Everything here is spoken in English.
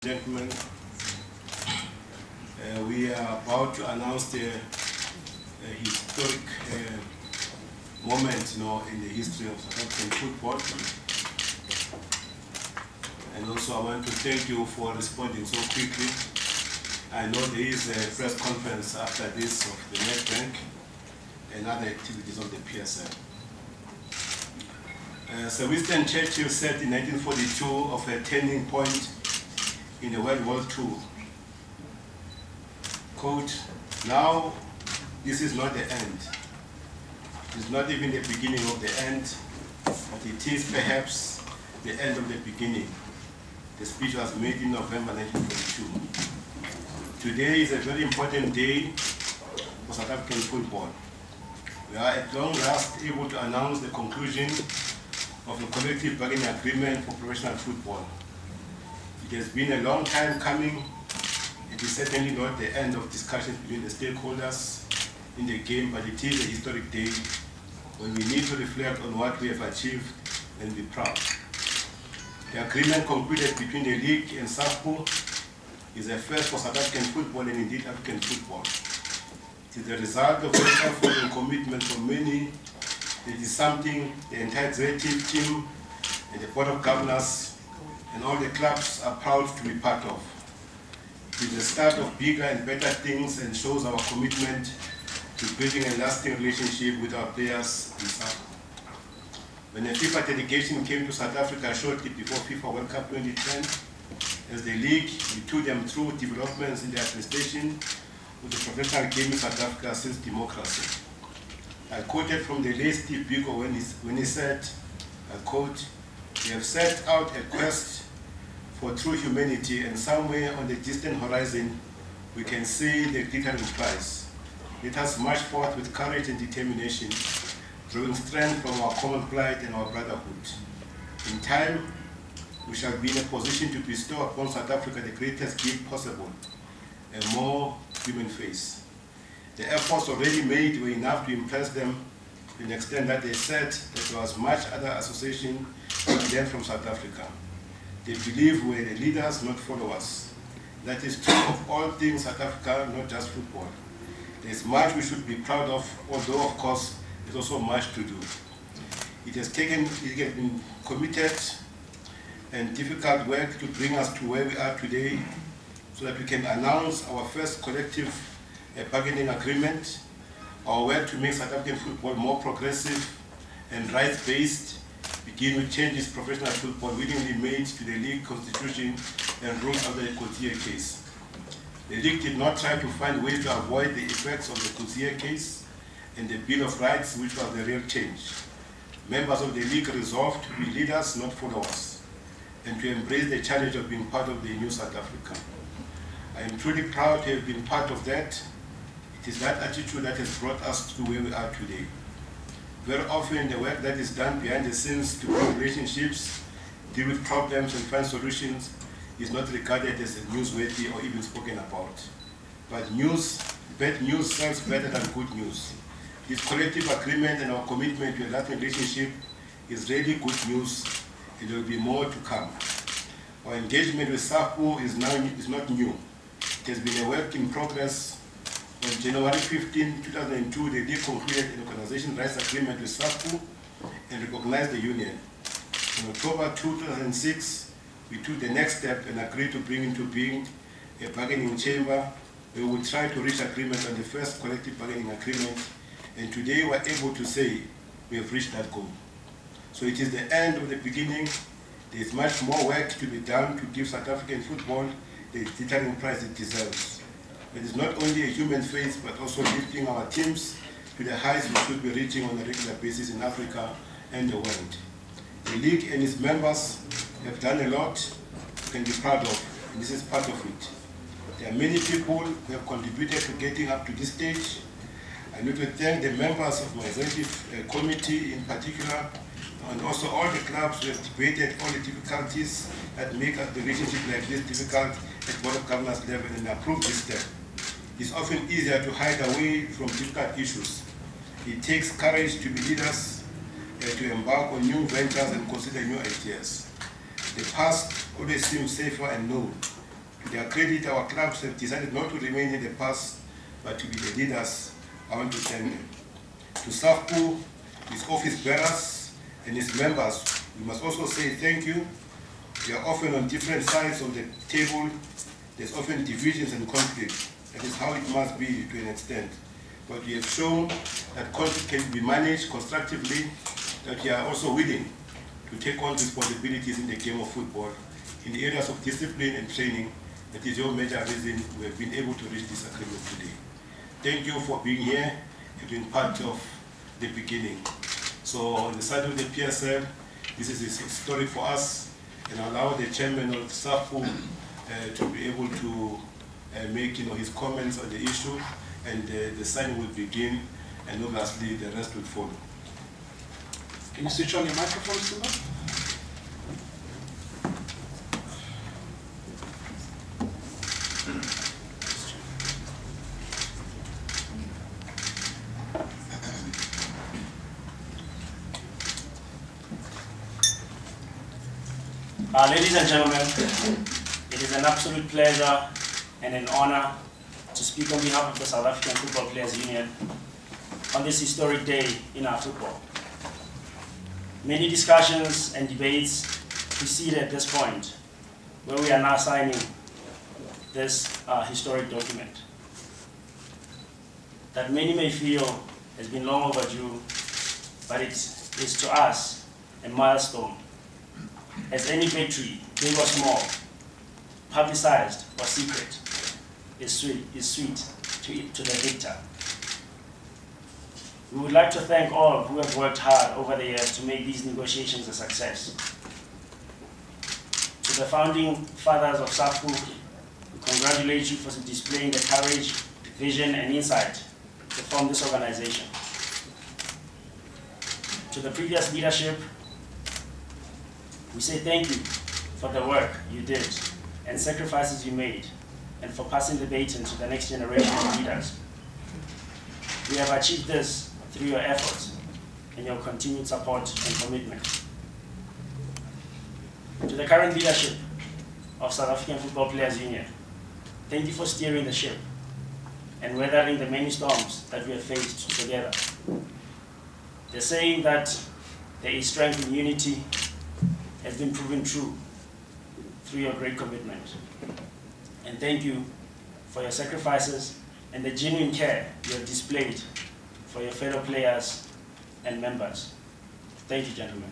Gentlemen, we are about to announce the historic moment, in the history of South African football. And also I want to thank you for responding so quickly. I know there is a press conference after this of the Nedbank and other activities of the PSL. Sir Winston Churchill said in 1942 of a turning point in the World War II, quote, "Now this is not the end. It is not even the beginning of the end, but it is perhaps the end of the beginning." The speech was made in November 1942. Today is a very important day for South African football. We are at long last able to announce the conclusion of the collective bargaining agreement for professional football. It has been a long time coming. It is certainly not the end of discussions between the stakeholders in the game, but it is a historic day when we need to reflect on what we have achieved and be proud. The agreement concluded between the league and Safpu is a first for South African football and indeed African football. It is the result of great effort and commitment from many. It is something the entire executive team and the board of governors and all the clubs are proud to be part of. It is the start of bigger and better things and shows our commitment to building a lasting relationship with our players in South Africa. When the FIFA delegation came to South Africa shortly before FIFA World Cup 2010, as the league, we took them through developments in the administration of the professional game in South Africa since democracy. I quoted from the late Steve Biko when he said, I quote, "We have set out a quest for true humanity, and somewhere on the distant horizon we can see the glittering prize. Let us march forth with courage and determination, drawing strength from our common plight and our brotherhood. In time, we shall be in a position to bestow upon South Africa the greatest gift possible, a more human face." The efforts already made were enough to impress them to an extent that they said that there was much other association could learn from South Africa. They believe we're the leaders, not followers. That is true of all things South Africa, not just football. There's much we should be proud of, although of course there's also much to do. It has been committed and difficult work to bring us to where we are today so that we can announce our first collective bargaining agreement. Our work to make South African football more progressive and rights-based begin with changes professional football willingly made to the league constitution and rules of the Khoza case. The league did not try to find ways to avoid the effects of the Khoza case and the Bill of Rights, which was the real change. Members of the league resolved to be leaders, not followers, and to embrace the challenge of being part of the new South Africa. I am truly proud to have been part of that. It is that attitude that has brought us to where we are today. Very often the work that is done behind the scenes to build relationships, deal with problems and find solutions is not regarded as newsworthy or even spoken about. But bad news sells better than good news. This collective agreement and our commitment to a lasting relationship is really good news, and there will be more to come. Our engagement with Safpu is not new. It has been a work in progress. On January 15, 2002, the league concluded an organization rights agreement with Safpu and recognized the union. In October 2006, we took the next step and agreed to bring into being a bargaining chamber where we will try to reach agreement on the first collective bargaining agreement, and today we are able to say we have reached that goal. So it is the end of the beginning. There is much more work to be done to give South African football the glittering prize it deserves. It is not only a human face, but also lifting our teams to the heights we should be reaching on a regular basis in Africa and the world. The league and its members have done a lot we can be proud of, and this is part of it. There are many people who have contributed to getting up to this stage. I need to thank the members of my executive committee in particular, and also all the clubs who have debated all the difficulties that make a relationship like this difficult at board of governors level and approve this step. It's often easier to hide away from difficult issues. It takes courage to be leaders, to embark on new ventures and consider new ideas. The past always seems safer and known, To their credit, our clubs have decided not to remain in the past, but to be the leaders. I want to thank them. To Safpu, his office bearers, and his members, we must also say thank you. We are often on different sides of the table. There's often divisions and conflict. That is how it must be to an extent. But we have shown that conflict can be managed constructively, that we are also willing to take on responsibilities in the game of football, in the areas of discipline and training. That is your major reason we have been able to reach this agreement today. Thank you for being here and being part of the beginning. So on the side of the PSL, this is historic for us, and allow the chairman of Safpu to be able to make his comments on the issue, and the signing will begin, and obviously the rest will follow. Can you switch on your microphone, Simba? Ladies and gentlemen, it is an absolute pleasure and an honor to speak on behalf of the South African Football Players Union on this historic day in our football. Many discussions and debates preceded this point, where we are now signing this historic document that many may feel has been long overdue, but it is to us a milestone. As any victory, big or small, publicized or secret, is sweet to the victor. We would like to thank all who have worked hard over the years to make these negotiations a success. To the founding fathers of Safpu, we congratulate you for displaying the courage, vision, and insight to form this organization. To the previous leadership, we say thank you for the work you did and sacrifices you made, and for passing the baton to the next generation of leaders. We have achieved this through your efforts and your continued support and commitment. To the current leadership of South African Football Players Union, thank you for steering the ship and weathering the many storms that we have faced together. The saying that there is strength in unity has been proven true through your great commitment. And thank you for your sacrifices and the genuine care you have displayed for your fellow players and members. Thank you, gentlemen.